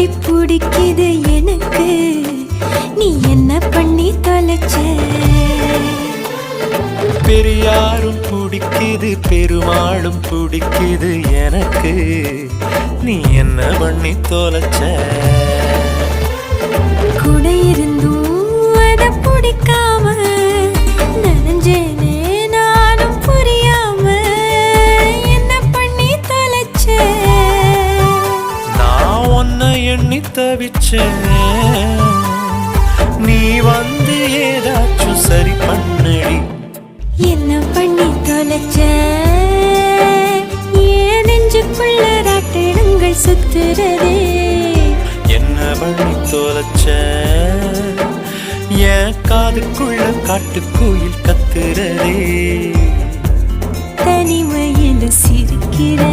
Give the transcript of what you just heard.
கட்டி பிடிக்குது எனக்கு, நீ என்ன பண்ணி தொலைச்ச? பெரியாரும் பிடிக்குது பெருமாளும் பிடிக்குது எனக்கு, நீ என்ன பண்ணி தொலைச்ச? கூட இருந்தும் அத பிடிக்காம நனைஞ்சேனே நானும் புரியாம, என்ன பண்ணி தொலைச்ச? நான் உன்னை எண்ணி தவிச்சேன், நீ வந்து ஏதாச்சும் சரி பண்ணடி. என்ன பண்ணி தொலைச்ச? ஏன் நெஞ்சுக்குள்ள ராட்டினங்கள் சுத்துறதே? என்ன பண்ணி தொலைச்ச? என் காதுக்குள்ள காட்டுக்குயில் கத்துறதே. தனிமையில சிரிக்கிற